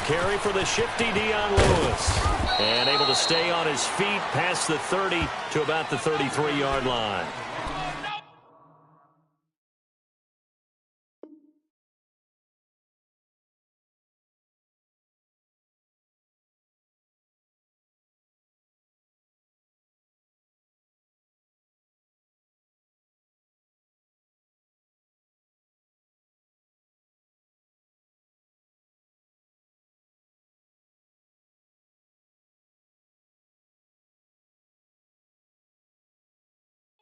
carry for the shifty Dion Lewis. And able to stay on his feet past the 30 to about the 33-yard line.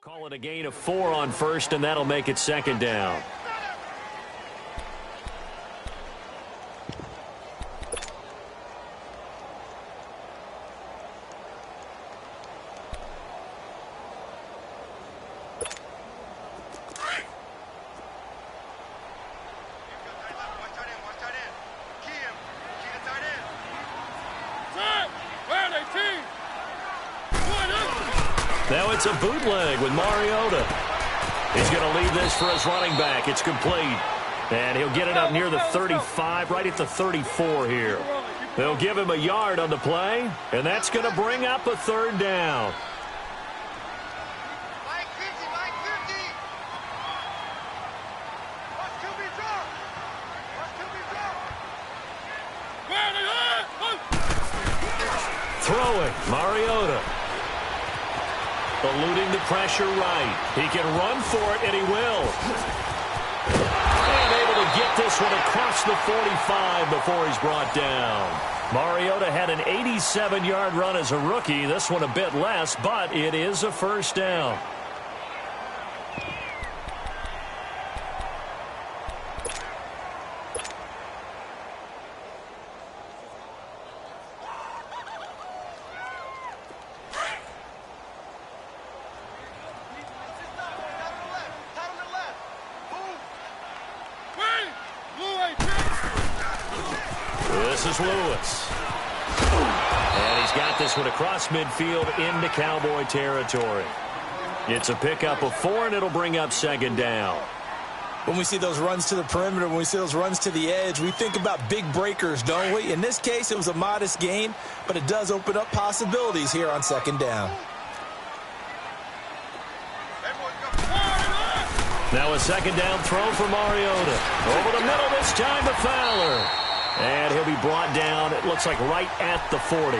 Call it a gain of 4 on first, and that'll make it second down. Now it's a bootleg with Mariota. He's going to leave this for his running back. It's complete. And he'll get it up near the 35, right at the 34 here. They'll give him a yard on the play, and that's going to bring up a third down. Throwing, Mariota. Eluding the pressure right. He can run for it, and he will. And able to get this one across the 45 before he's brought down. Mariota had an 87-yard run as a rookie. This one a bit less, but it is a first down. This is Lewis. And he's got this one across midfield into Cowboy territory. It's a pickup of 4, and it'll bring up second down. When we see those runs to the perimeter, when we see those runs to the edge, we think about big breakers, don't we? In this case, it was a modest gain, but it does open up possibilities here on second down. Now a second down throw for Mariota. Over the middle this time to Fowler. And he'll be brought down, it looks like right at the 40.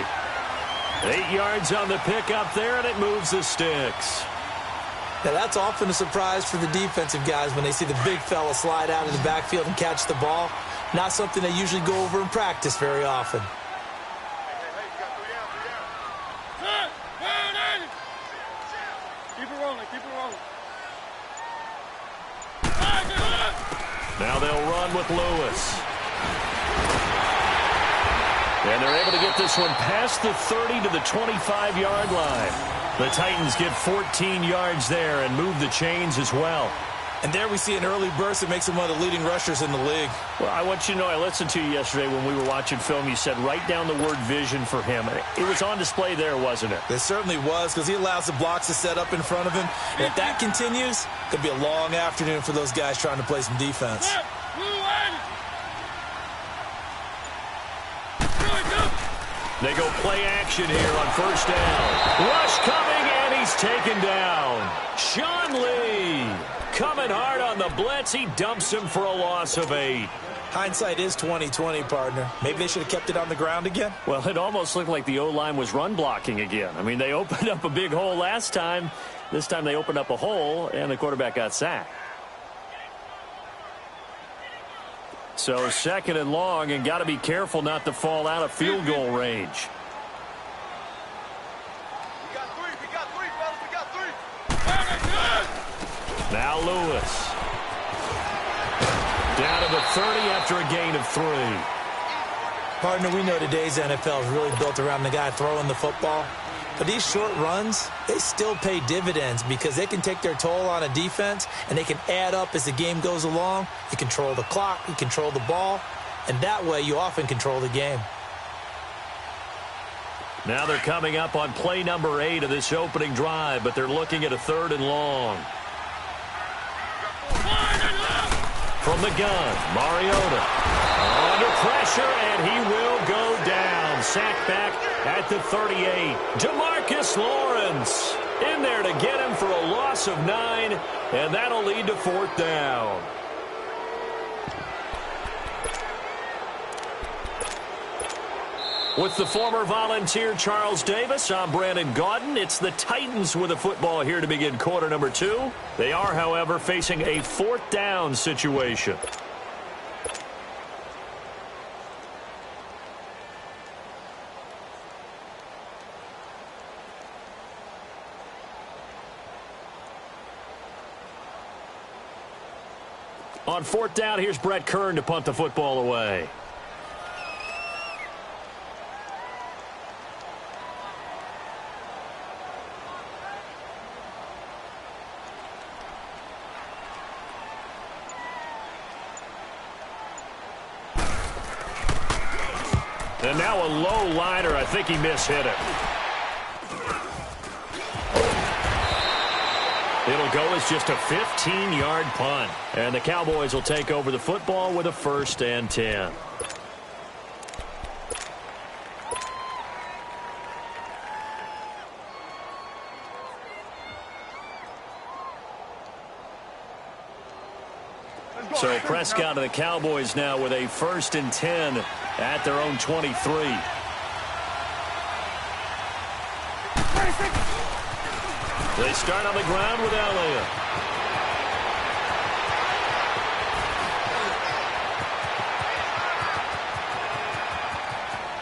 8 yards on the pickup there, and it moves the sticks. Now, that's often a surprise for the defensive guys when they see the big fella slide out of the backfield and catch the ball. Not something they usually go over in practice very often. Keep it rolling, keep it rolling. Now they'll run with Lewis. And they're able to get this one past the 30 to the 25-yard line. The Titans get 14 yards there and move the chains as well. And there we see an early burst that makes him one of the leading rushers in the league. Well, I want you to know, I listened to you yesterday when we were watching film. You said write down the word vision for him. It was on display there, wasn't it? It certainly was, because he allows the blocks to set up in front of him. And if that continues, it could be a long afternoon for those guys trying to play some defense. They go play action here on first down. Rush coming, and he's taken down. Sean Lee coming hard on the blitz. He dumps him for a loss of 8. Hindsight is 20/20, partner. Maybe they should have kept it on the ground again. Well, it almost looked like the O-line was run blocking again. I mean, they opened up a big hole last time. This time they opened up a hole, and the quarterback got sacked. So second and long, and got to be careful not to fall out of field goal range. We got three, fellas, we got 3. Now Lewis. Down to the 30 after a gain of 3. Partner, we know today's NFL is really built around the guy throwing the football. But these short runs, they still pay dividends because they can take their toll on a defense, and they can add up as the game goes along. You control the clock, you control the ball, and that way you often control the game. Now they're coming up on play number 8 of this opening drive, but they're looking at a 3rd and long. From the gun, Mariota. Under pressure, and he will go down. Sacked back at the 38. Demarcus Lawrence in there to get him for a loss of 9, and that'll lead to 4th down. With the former Volunteer Charles Davis, I'm Brandon Gaudin. It's the Titans with the football here to begin quarter number 2. They are, however, facing a 4th down situation. On 4th down, here's Brett Kern to punt the football away. And now a low liner. I think he mishit it. It'll go as just a 15-yard punt. And the Cowboys will take over the football with a 1st and 10. So Prescott and the Cowboys now with a 1st and 10 at their own 23. They start on the ground with Elliott.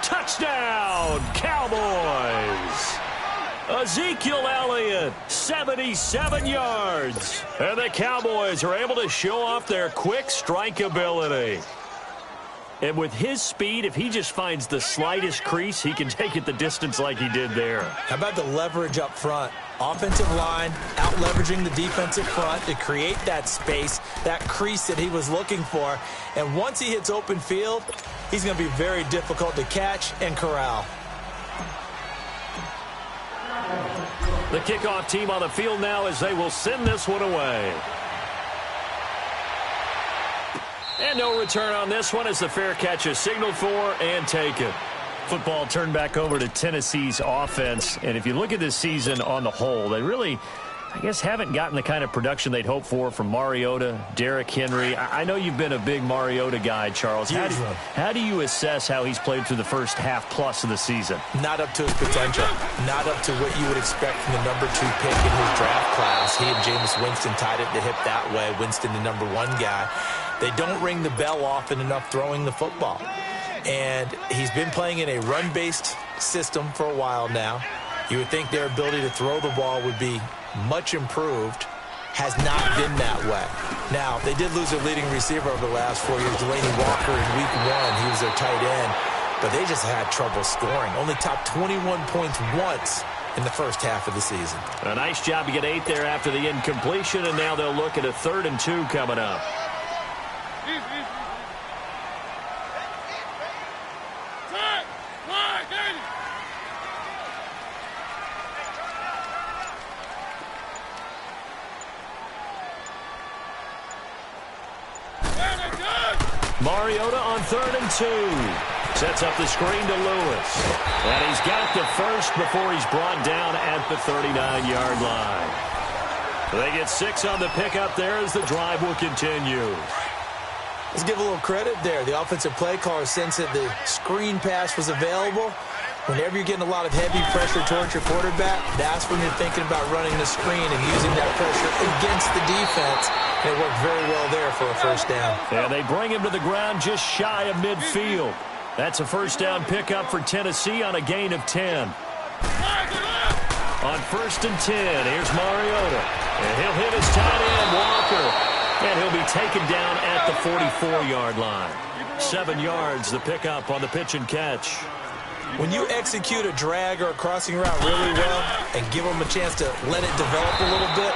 Touchdown, Cowboys! Ezekiel Elliott, 77 yards. And the Cowboys are able to show off their quick strike ability. And with his speed, if he just finds the slightest crease, he can take it the distance like he did there. How about the leverage up front? Offensive line out-leveraging the defensive front to create that space, that crease that he was looking for. And once he hits open field, he's going to be very difficult to catch and corral. The kickoff team on the field now as they will send this one away. And no return on this one as the fair catch is signaled for and taken. Football turned back over to Tennessee's offense. And if you look at this season on the whole, they really, I guess, haven't gotten the kind of production they'd hoped for from Mariota, Derrick Henry. I know you've been a big Mariota guy, Charles. How do you assess how he's played through the first half plus of the season? Not up to his potential. Not up to what you would expect from the number 2 pick in his draft class. He and Jameis Winston tied it at the hip that way. Winston, the number 1 guy. They don't ring the bell often enough throwing the football. And he's been playing in a run-based system for a while now. You would think their ability to throw the ball would be much improved. Has not been that way. Now, they did lose their leading receiver over the last 4 years, Delaney Walker, in week 1. He was their tight end. But they just had trouble scoring. Only topped 21 points once in the first half of the season. A nice job to get 8 there after the incompletion, and now they'll look at a 3rd and 2 coming up. Mariota on 3rd and 2. Sets up the screen to Lewis. And he's got the first before he's brought down at the 39-yard line. They get 6 on the pickup there as the drive will continue. Let's give a little credit there. The offensive play caller sensed that the screen pass was available. Whenever you're getting a lot of heavy pressure towards your quarterback, that's when you're thinking about running the screen and using that pressure against the defense. And it worked very well there for a 1st down. And they bring him to the ground just shy of midfield. That's a 1st down pickup for Tennessee on a gain of 10. On 1st and 10, here's Mariota. And he'll hit his tight end, Walker. And he'll be taken down at the 44-yard line. 7 yards, the pickup on the pitch and catch. When you execute a drag or a crossing route really well and give them a chance to let it develop a little bit,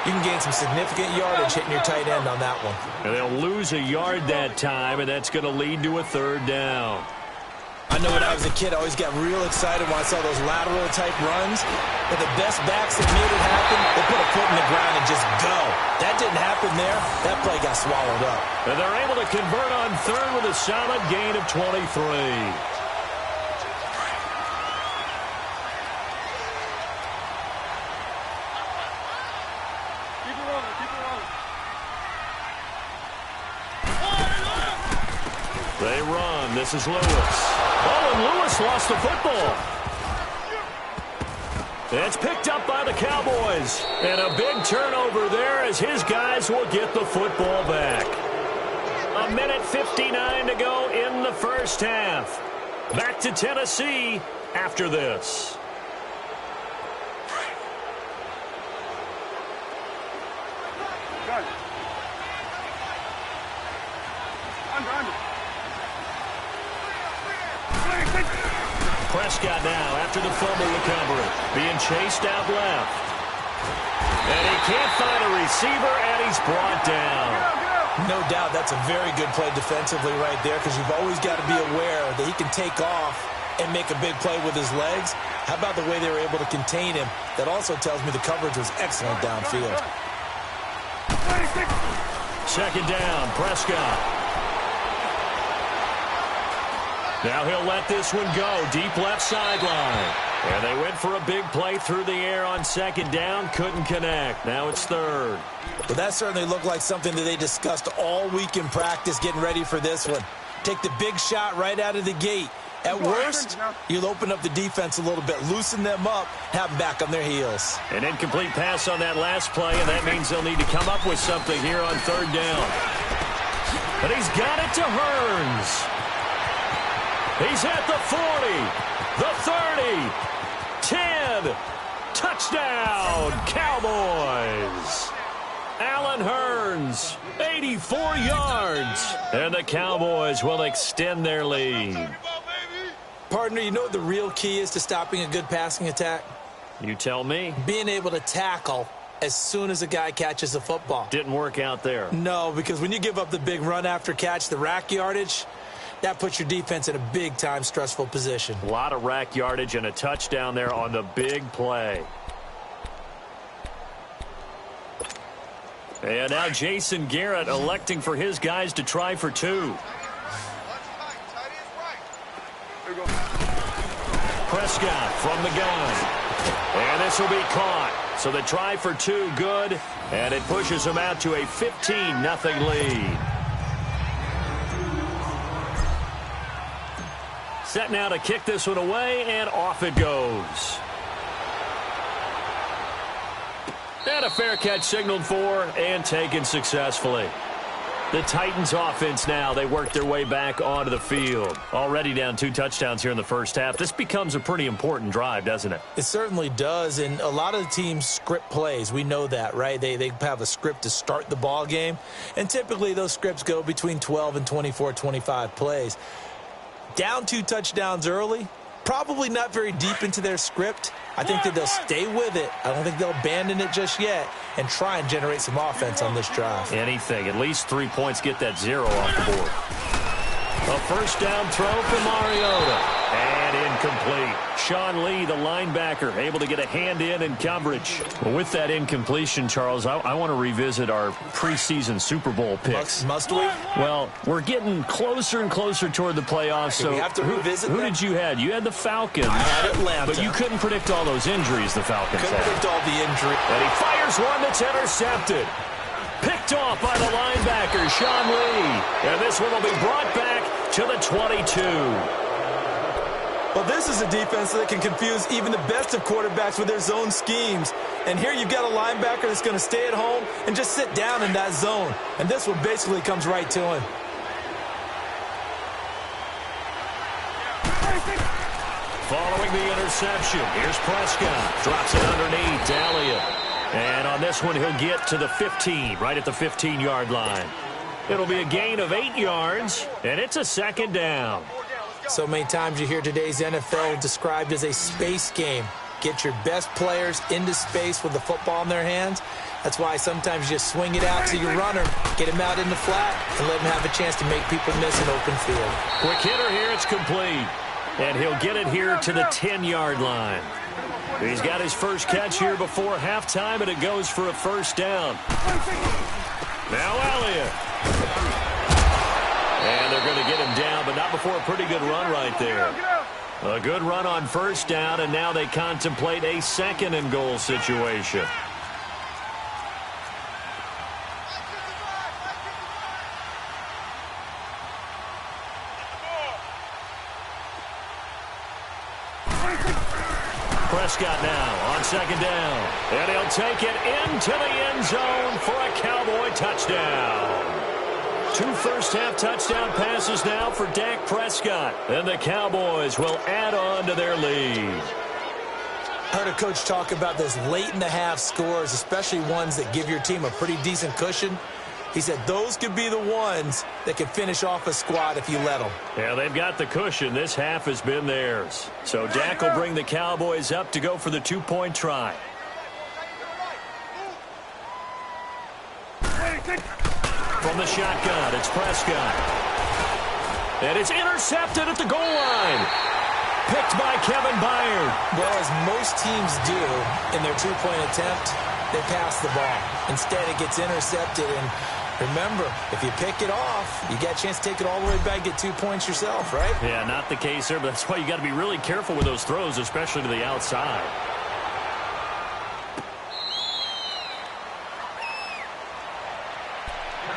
you can gain some significant yardage hitting your tight end on that one. And they'll lose a yard that time, and that's going to lead to a 3rd down. I know when I was a kid, I always got real excited when I saw those lateral-type runs. But the best backs that made it happen, they put a foot in the ground and just go. That didn't happen there. That play got swallowed up. And they're able to convert on third with a solid gain of 23. They run. This is Lewis. Oh, and Lewis lost the football. It's picked up by the Cowboys. And a big turnover there as his guys will get the football back. 1:59 to go in the first half. Back to Tennessee after this. Prescott now after the fumble recovery. Being chased out left. And he can't find a receiver, and he's brought down. No doubt that's a very good play defensively right there, because you've always got to be aware that he can take off and make a big play with his legs. How about the way they were able to contain him? That also tells me the coverage was excellent downfield. Second down, Prescott. Now he'll let this one go. Deep left sideline. And they went for a big play through the air on second down. Couldn't connect. Now it's third. But that certainly looked like something that they discussed all week in practice getting ready for this one. Take the big shot right out of the gate. At worst, you'll open up the defense a little bit, loosen them up, have them back on their heels. An incomplete pass on that last play, and that means they'll need to come up with something here on third down. But he's got it to Hearns. He's at the 40, the 30, 10, touchdown, Cowboys. Allen Hearns, 84 yards, and the Cowboys will extend their lead. Partner, you know what the real key is to stopping a good passing attack? You tell me. Being able to tackle as soon as a guy catches the football. Didn't work out there. No, because when you give up the big run after catch, the rack yardage, that puts your defense in a big-time stressful position. A lot of rack yardage and a touchdown there on the big play. And now Jason Garrett electing for his guys to try for two. Prescott from the gun. And this will be caught. So the try for two good, and it pushes them out to a 15-0 lead. Set now to kick this one away, and off it goes. And a fair catch signaled for and taken successfully. The Titans offense now, they work their way back onto the field. Already down 2 touchdowns here in the first half. This becomes a pretty important drive, doesn't it? It certainly does, and a lot of the teams script plays. We know that, right? They have a script to start the ball game, and typically those scripts go between 12 and 24, 25 plays. Down 2 touchdowns early, probably not very deep into their script. I think that they'll stay with it. I don't think they'll abandon it just yet and try and generate some offense on this drive. Anything. At least 3 points, get that 0 off the board. A first down throw for Mariota. And incomplete. Sean Lee, the linebacker, able to get a hand in coverage. Well, with that incompletion, Charles, I want to revisit our preseason Super Bowl picks. Must we? Well, we're getting closer and closer toward the playoffs. So we have to revisit who them? did you have? You had the Falcons. I had Atlanta. But you couldn't predict all those injuries the Falcons Couldn't had. predict all the injury. And he fires one that's intercepted. Picked off by the linebacker, Sean Lee. And this one will be brought back to the 22. Well, this is a defense that can confuse even the best of quarterbacks with their zone schemes. And here you've got a linebacker that's going to stay at home and just sit down in that zone. And this one basically comes right to him. Following the interception, here's Prescott. Drops it underneath to Elliott. And on this one, he'll get to the 15, right at the 15-yard line. It'll be a gain of 8 yards, and it's a second down. So many times you hear today's NFL described as a space game. Get your best players into space with the football in their hands. That's why sometimes you just swing it out to your runner, get him out in the flat, and let him have a chance to make people miss an open field. Quick hitter here, it's complete. And he'll get it here to the 10-yard line. He's got his first catch here before halftime, and it goes for a first down. Now Elliott. And they're going to get him down, but not before a pretty good run right there. A good run on first down, and now they contemplate a second and goal situation. Prescott now on second down. And he'll take it into the end zone for a Cowboy touchdown. 2 first-half touchdown passes now for Dak Prescott. And the Cowboys will add on to their lead. I heard a coach talk about those late-in-the-half scores, especially ones that give your team a pretty decent cushion. He said those could be the ones that can finish off a squad if you let them. Yeah, they've got the cushion. This half has been theirs. So Dak will bring the Cowboys up to go for the 2-point try. From the shotgun, it's Prescott. And it's intercepted at the goal line. Picked by Kevin Byard. Well, as most teams do in their 2-point attempt, they pass the ball. Instead, it gets intercepted. And remember, if you pick it off, you got a chance to take it all the way back, get 2 points yourself, right? Yeah, not the case there, but that's why you got to be really careful with those throws, especially to the outside.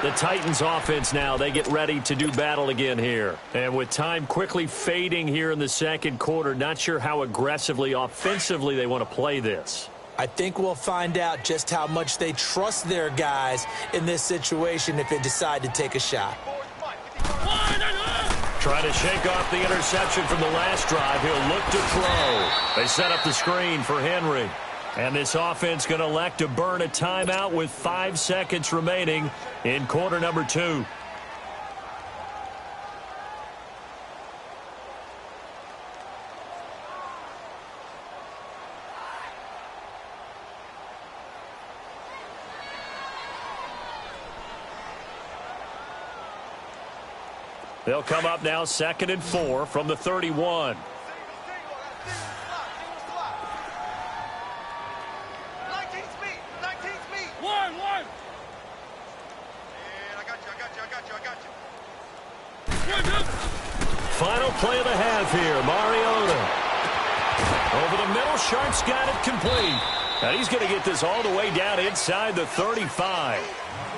The Titans offense now, they get ready to do battle again here. And with time quickly fading here in the second quarter, not sure how aggressively, offensively they want to play this. I think we'll find out just how much they trust their guys in this situation if they decide to take a shot. Trying to shake off the interception from the last drive. He'll look to throw. They set up the screen for Henry. And this offense going to elect to burn a timeout with 5 seconds remaining in quarter number 2. They'll come up now 2nd and 4 from the 31. Final play of the half here. Mariota. Over the middle. Sharp's got it complete. And he's going to get this all the way down inside the 35.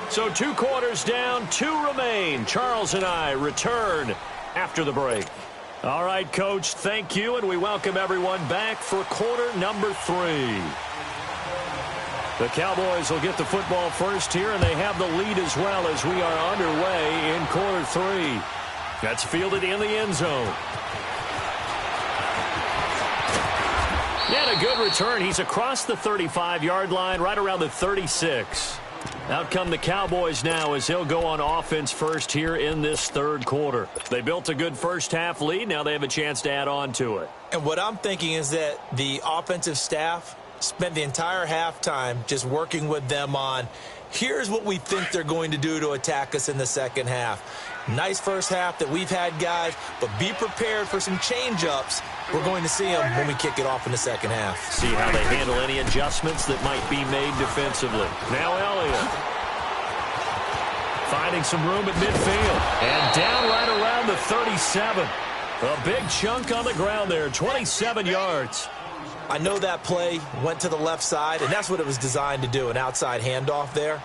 So 2 quarters down, 2 remain. Charles and I return after the break. All right, Coach, thank you, and we welcome everyone back for quarter number 3. The Cowboys will get the football first here, and they have the lead as well as we are underway in quarter 3. That's fielded in the end zone. And a good return. He's across the 35-yard line, right around the 36. Out come the Cowboys now as he'll go on offense first here in this 3rd quarter. They built a good first-half lead. Now they have a chance to add on to it. And what I'm thinking is that the offensive staff spent the entire halftime just working with them on, here's what we think they're going to do to attack us in the second half. Nice first half that we've had, guys, but be prepared for some change-ups. We're going to see them when we kick it off in the second half. See how they handle any adjustments that might be made defensively. Now Elliott. Finding some room at midfield. And down right around the 37. A big chunk on the ground there, 27 yards. I know that play went to the left side, and that's what it was designed to do, an outside handoff there.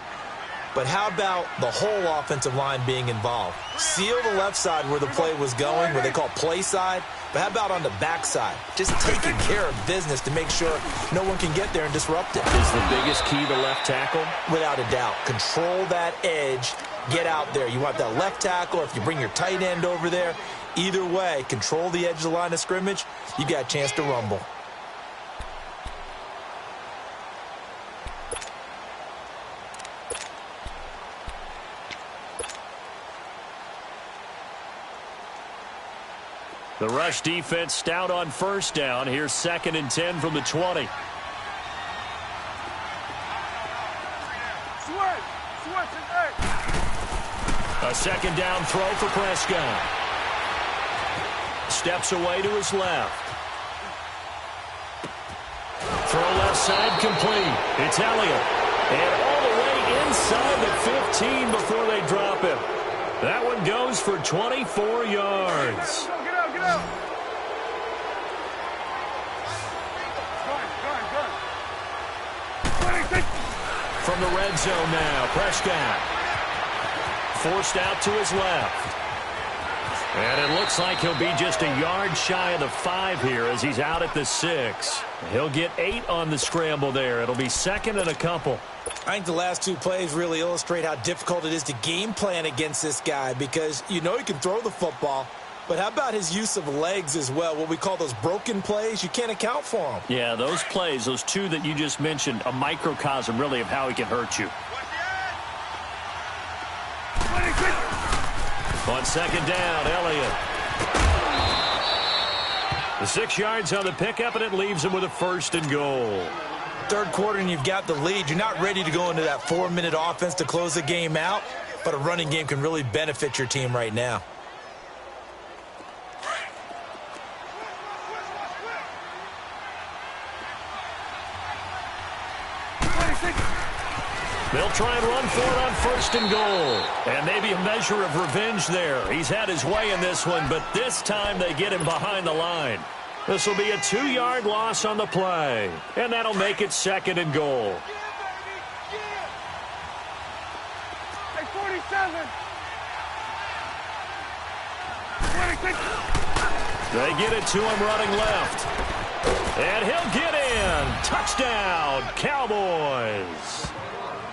But how about the whole offensive line being involved? Seal the left side where the play was going, where they call play side. But how about on the backside? Just taking care of business to make sure no one can get there and disrupt it. Is the biggest key the left tackle? Without a doubt. Control that edge. Get out there. You want that left tackle, or if you bring your tight end over there, either way, control the edge of the line of scrimmage, you got a chance to rumble. The rush defense stout on first down. Here's 2nd and 10 from the 20. A 2nd down throw for Prescott. Steps away to his left. Throw left side complete. It's Elliott. And all the way inside the 15 before they drop him. That one goes for 24 yards. Get out, get out. Good. From the red zone now, Prescott. Forced out to his left. And it looks like he'll be just a yard shy of the 5 here as he's out at the 6. He'll get 8 on the scramble there. It'll be second and a couple. I think the last 2 plays really illustrate how difficult it is to game plan against this guy because you know he can throw the football, but how about his use of legs as well? What we call those broken plays, you can't account for them. Yeah, those plays, those 2 that you just mentioned, a microcosm really of how he can hurt you. On second down, Elliott. The 6 yards on the pickup, and it leaves him with a 1st and goal. Third quarter and you've got the lead. You're not ready to go into that 4-minute offense to close the game out, but a running game can really benefit your team right now. They'll try and run for it on 1st and goal. And maybe a measure of revenge there. He's had his way in this one, but this time they get him behind the line. This will be a 2-yard loss on the play. And that'll make it 2nd and goal. Hey, 47. 26. They get it to him running left. And he'll get in. Touchdown, Cowboys.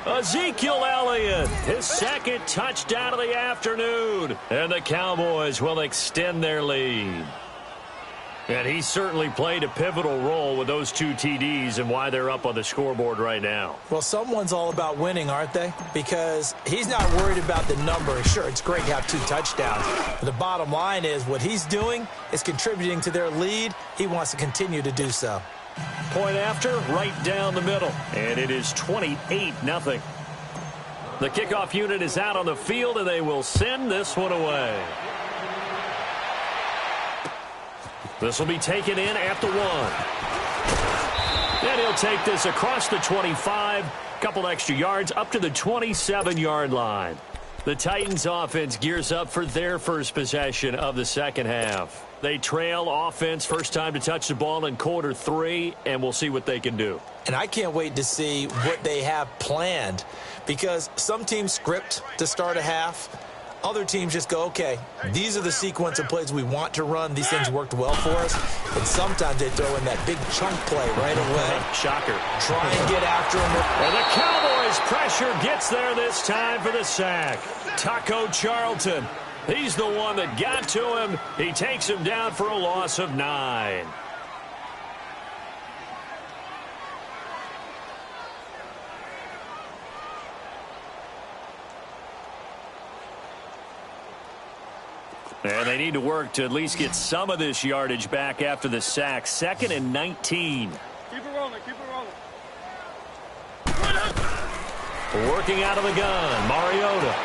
Ezekiel Elliott, his 2nd touchdown of the afternoon. And the Cowboys will extend their lead. And he certainly played a pivotal role with those 2 TDs and why they're up on the scoreboard right now. Well, someone's all about winning, aren't they? Because he's not worried about the number. Sure, it's great to have 2 touchdowns. But the bottom line is what he's doing is contributing to their lead. He wants to continue to do so. Point after, right down the middle. And it is 28-0. The kickoff unit is out on the field, and they will send this one away. This will be taken in at the 1. And he'll take this across the 25. Couple extra yards up to the 27-yard line. The Titans offense gears up for their first possession of the second half. They trail offense, first time to touch the ball in quarter 3, and we'll see what they can do. And I can't wait to see what they have planned because some teams script to start a half. Other teams just go, okay, these are the sequence of plays we want to run. These things worked well for us. And sometimes they throw in that big chunk play right away. Shocker. Try and get after him. And the Cowboys' pressure gets there this time for the sack. Taco Charlton. He's the one that got to him. He takes him down for a loss of 9. And they need to work to at least get some of this yardage back after the sack. 2nd and 19. Keep it rolling, keep it rolling. Working out of the gun, Mariota.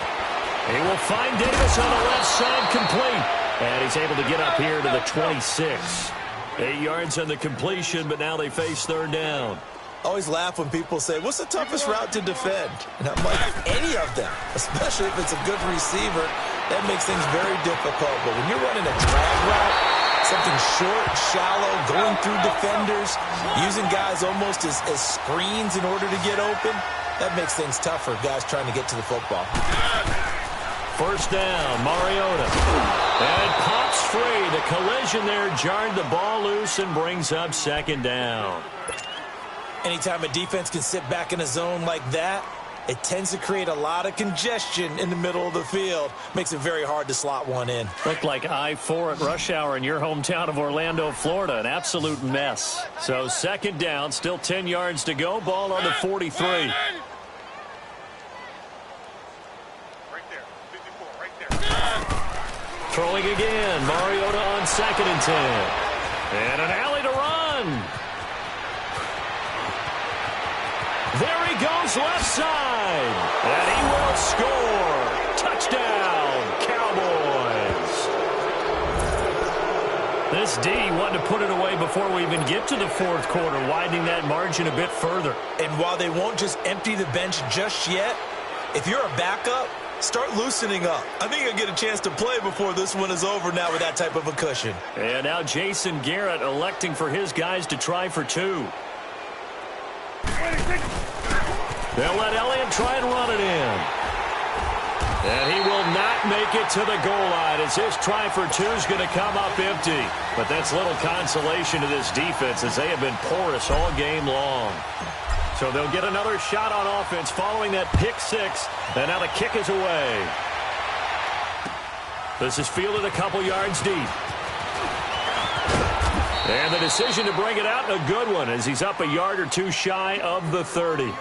He will find Davis on the left side complete. And he's able to get up here to the 26. 8 yards on the completion, but now they face 3rd down. I always laugh when people say, what's the toughest route to defend? And I'm like, any of them, especially if it's a good receiver. That makes things very difficult. But when you're running a drag route, something short, shallow, going through defenders, using guys almost as screens in order to get open, that makes things tough for guys trying to get to the football. First down, Mariota. And pops free. The collision there jarred the ball loose and brings up 2nd down. Anytime a defense can sit back in a zone like that, it tends to create a lot of congestion in the middle of the field. Makes it very hard to slot one in. Looked like I-4 at rush hour in your hometown of Orlando, Florida. An absolute mess. So 2nd down, still 10 yards to go. Ball on the 43. Right there, 54, right there. Throwing again. Mariota on 2nd and 10. And an alley to run. There he goes left side. And he will score. Touchdown, Cowboys. This D wanted to put it away before we even get to the fourth quarter, widening that margin a bit further. And while they won't just empty the bench just yet, if you're a backup, start loosening up. I think you'll get a chance to play before this one is over now with that type of a cushion. And now Jason Garrett electing for his guys to try for two. They'll let Elliott try and run it in. And he will not make it to the goal line as his try for two is going to come up empty. But that's little consolation to this defense as they have been porous all game long. So they'll get another shot on offense following that pick six. And now the kick is away. This is fielded a couple yards deep. And the decision to bring it out, a good one, as he's up a yard or two shy of the 30.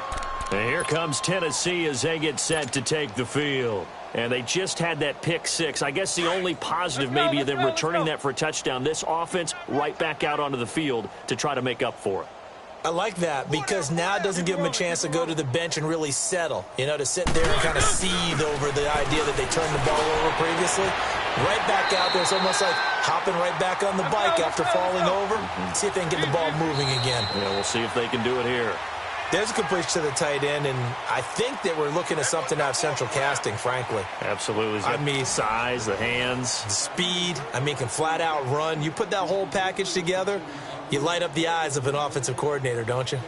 And here comes Tennessee as they get set to take the field. And they just had that pick six. I guess the only positive maybe of them returning that for a touchdown. This offense right back out onto the field to try to make up for it. I like that because now it doesn't give them a chance to go to the bench and really settle. You know, to sit there and kind of seethe over the idea that they turned the ball over previously. Right back out there. It's almost like hopping right back on the bike after falling over. See if they can get the ball moving again. Yeah, we'll see if they can do it here. There's a completion to the tight end, and I think that we're looking at something out of Central Casting, frankly. Absolutely. I mean, size, the hands. the speed. I mean, can flat out run. You put that whole package together, you light up the eyes of an offensive coordinator, don't you?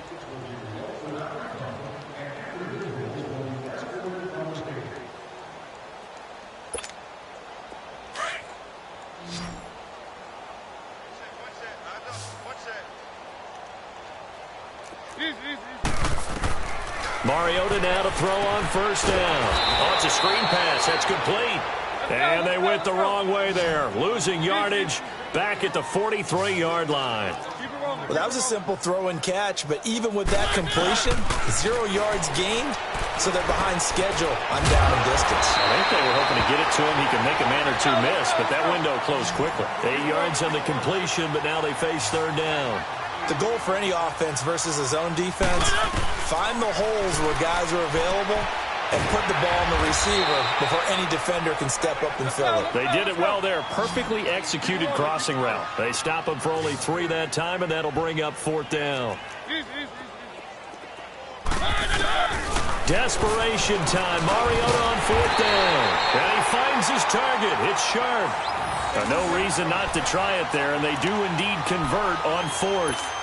Mariota now to throw on first down. Oh, it's a screen pass. That's complete. And they went the wrong way there. Losing yardage back at the 43-yard line. Well, that was a simple throw and catch, but even with that completion, 0 yards gained, so they're behind schedule on down and distance. I think they were hoping to get it to him. He can make a man or two miss, but that window closed quickly. 8 yards on the completion, but now they face third down. The goal for any offense versus a zone defense, find the holes where guys are available and put the ball on the receiver before any defender can step up and fill it. They did it well there. Perfectly executed crossing route. They stop him for only 3 that time, and that'll bring up fourth down. Desperation time. Mariota on fourth down. And he finds his target. It's sharp. No reason not to try it there, and they do indeed convert on fourth.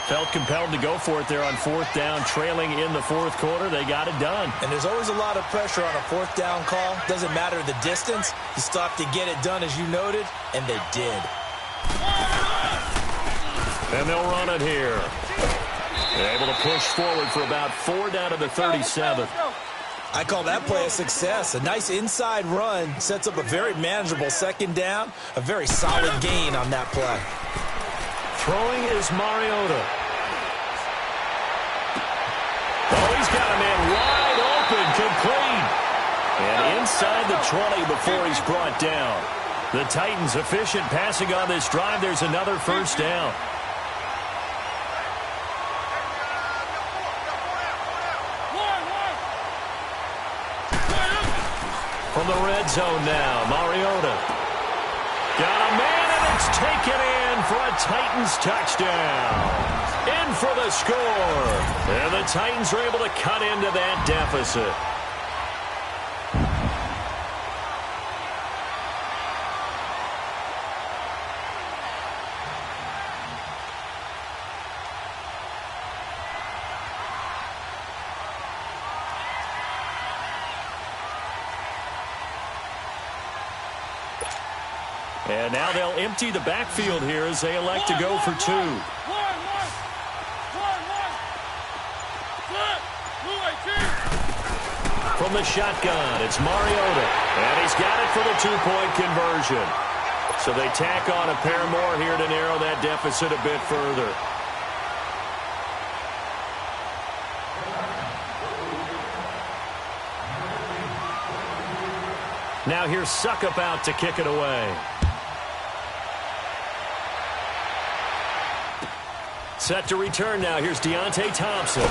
Felt compelled to go for it there on fourth down, trailing in the fourth quarter. They got it done. And there's always a lot of pressure on a fourth down call. Doesn't matter the distance. You still have to get it done, as you noted, and they did. And they'll run it here. They're able to push forward for about 4 down to the 37th. I call that play a success. A nice inside run sets up a very manageable second down. A very solid gain on that play. Throwing is Mariota. Oh, he's got a man wide open, complete. And inside the 20 before he's brought down. The Titans efficient passing on this drive. There's another first down. From the red zone now, Mariota. Got a man, and it's taken in for a Titans touchdown. In for the score. And the Titans are able to cut into that deficit. And now they'll empty the backfield here as they elect to go for 2. From the shotgun, it's Mariota. And he's got it for the 2-point conversion. So they tack on a pair more here to narrow that deficit a bit further. Now here's Suckup out to kick it away. Set to return now. Here's Deontay Thompson.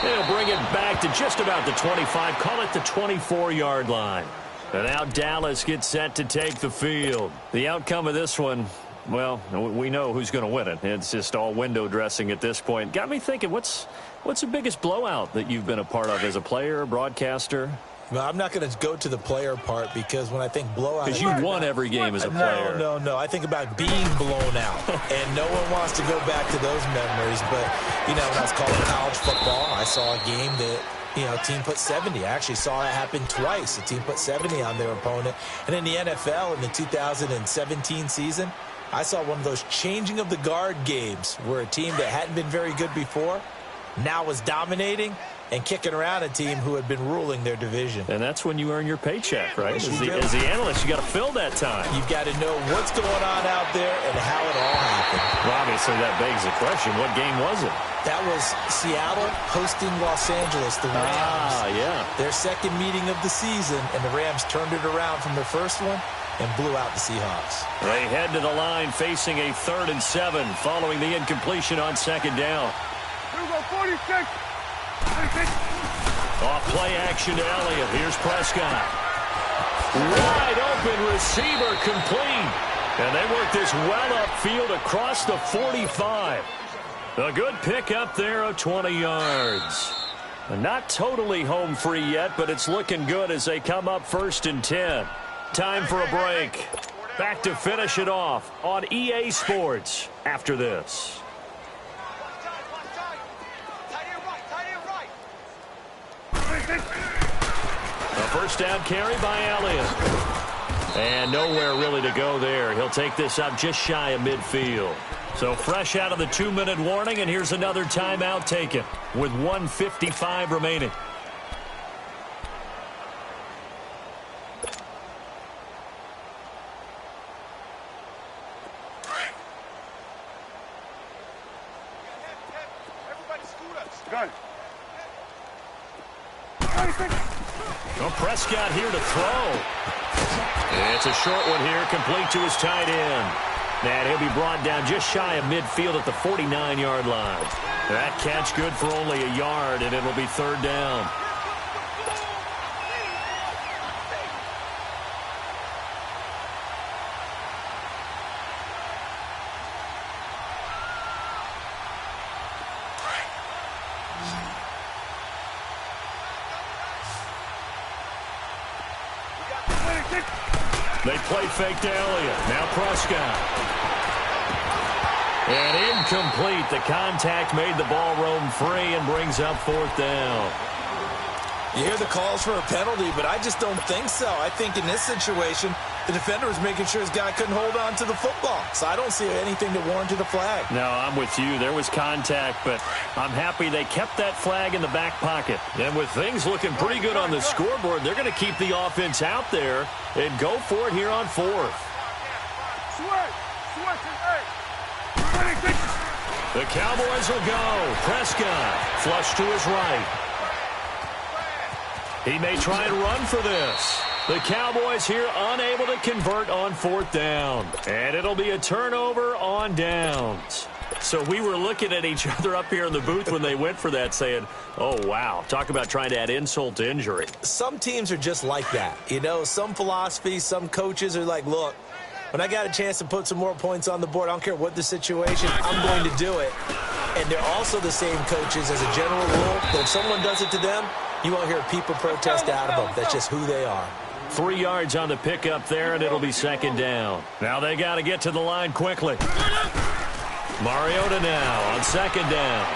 They'll bring it back to just about the 25. Call it the 24-yard line. And now Dallas gets set to take the field. The outcome of this one, Well, we know who's going to win it. It's just all window dressing at this point. Got me thinking, what's the biggest blowout that you've been a part of as a player, broadcaster? Well, I'm not going to go to the player part because when I think blowout... Because you won every game as a player. No. I think about being blown out. And no one wants to go back to those memories. But, when I was calling college football, I saw a game that, a team put 70. I actually saw it happen twice. A team put 70 on their opponent. And in the NFL, in the 2017 season, I saw one of those changing of the guard games where a team that hadn't been very good before now was dominating and kicking around a team who had been ruling their division. And that's when you earn your paycheck, right? As the analyst, you got to fill that time. You've got to know what's going on out there and how it all happened. Well, obviously, that begs the question, what game was it? That was Seattle hosting Los Angeles, the Rams. Ah, yeah. Their second meeting of the season, and the Rams turned it around from their first one and blew out the Seahawks. They head to the line facing a 3rd and 7 following the incompletion on 2nd down. Here we go, 46. 46. Off play action to Elliott. Here's Prescott. Wide open receiver complete. And they work this well upfield across the 45. A good pickup there of 20 yards. Not totally home free yet, but it's looking good as they come up 1st and 10. Time for a break. Back to finish it off on EA Sports after this. A first down carry by Elliott. And nowhere really to go there. He'll take this up just shy of midfield. So fresh out of the 2-minute warning, and here's another timeout taken with 1:55 remaining. Gun. Well, Prescott here to throw. It's a short one here, complete to his tight end. And he'll be brought down just shy of midfield at the 49-yard line. That catch good for only a yard, and it'll be 3rd down. They play fake to Elliott. Now Prescott. And incomplete. The contact made the ball roam free and brings up 4th down. You hear the calls for a penalty, but I just don't think so. I think in this situation, the defender was making sure his guy couldn't hold on to the football. So I don't see anything that warranted a flag. No, I'm with you. There was contact, but I'm happy they kept that flag in the back pocket. And with things looking pretty good on the scoreboard, they're going to keep the offense out there and go for it here on 4th. The Cowboys will go. Prescott flush to his right. He may try and run for this. The Cowboys here unable to convert on 4th down. And it'll be a turnover on downs. So we were looking at each other up here in the booth when they went for that saying, oh, wow, talk about trying to add insult to injury. Some teams are just like that. Some philosophies, some coaches are like, look, when I got a chance to put some more points on the board, I don't care what the situation, I'm going to do it. And they're also the same coaches as a general rule. That if someone does it to them, you won't hear people protest out of them. That's just who they are. 3 yards on the pickup there, and it'll be 2nd down. Now they got to get to the line quickly. Mariota now on 2nd down.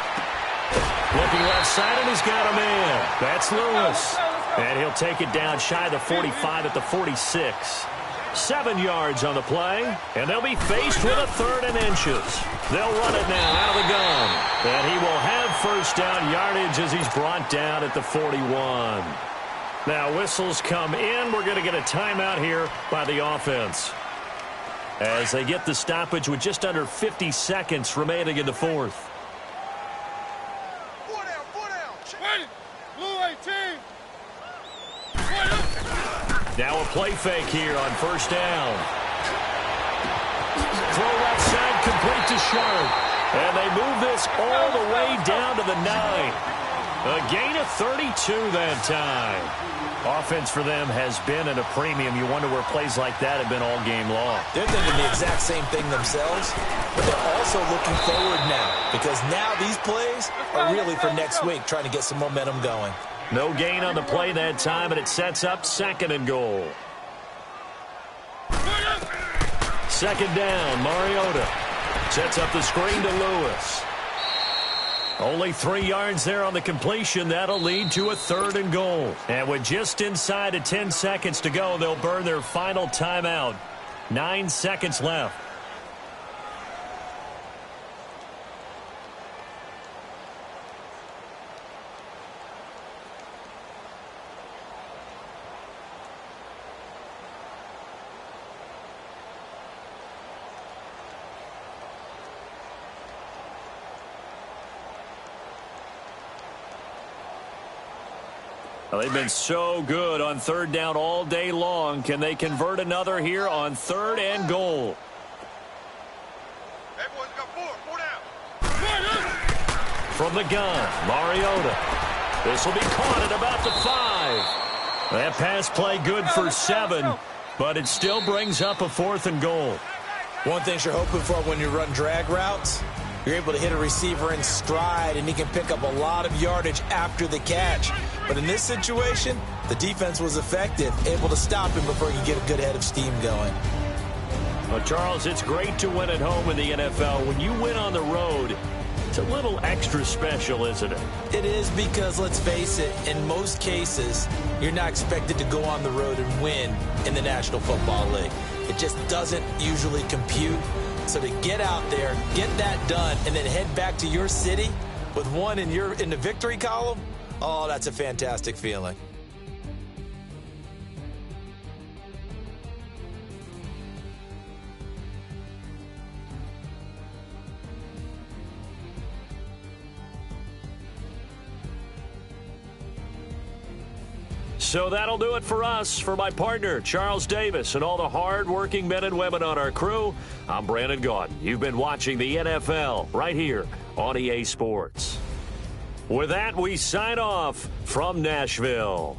Looking left side, and he's got a man. That's Lewis. And he'll take it down shy of the 45 at the 46. 7 yards on the play, and they'll be faced with a 3rd and inches. They'll run it now out of the gun. And he will have 1st down yardage as he's brought down at the 41. Now whistles come in. We're going to get a timeout here by the offense as they get the stoppage with just under 50 seconds remaining in the 4th. 4 down. Wait. Blue 18. Now a play fake here on 1st down. Throw left side complete to Sharp. And they move this all the way down to the 9. A gain of 32 that time. Offense for them has been at a premium. You wonder where plays like that have been all game long. They're thinking the exact same thing themselves, but they're also looking forward now because now these plays are really for next week, trying to get some momentum going. No gain on the play that time, and it sets up 2nd and goal. 2nd down, Mariota sets up the screen to Lewis. Only 3 yards there on the completion. That'll lead to a 3rd and goal. And with just inside of 10 seconds to go, they'll burn their final timeout. 9 seconds left. Well, they've been so good on 3rd down all day long. Can they convert another here on 3rd and goal? Everyone's got 4 down. From the gun, Mariota. This will be caught at about the 5. That pass play good for 7, but it still brings up a 4th and goal. One thing you're hoping for when you run drag routes, you're able to hit a receiver in stride, and he can pick up a lot of yardage after the catch. But in this situation, the defense was effective, able to stop him before he could get a good head of steam going. Well, Charles, it's great to win at home in the NFL. When you win on the road, it's a little extra special, isn't it? It is because, let's face it, in most cases, you're not expected to go on the road and win in the National Football League. It just doesn't usually compute. So to get out there, get that done, and then head back to your city with one in the victory column, oh, that's a fantastic feeling. So that'll do it for us. For my partner, Charles Davis, and all the hard-working men and women on our crew, I'm Brandon Gaudin. You've been watching the NFL right here on EA Sports. With that, we sign off from Nashville.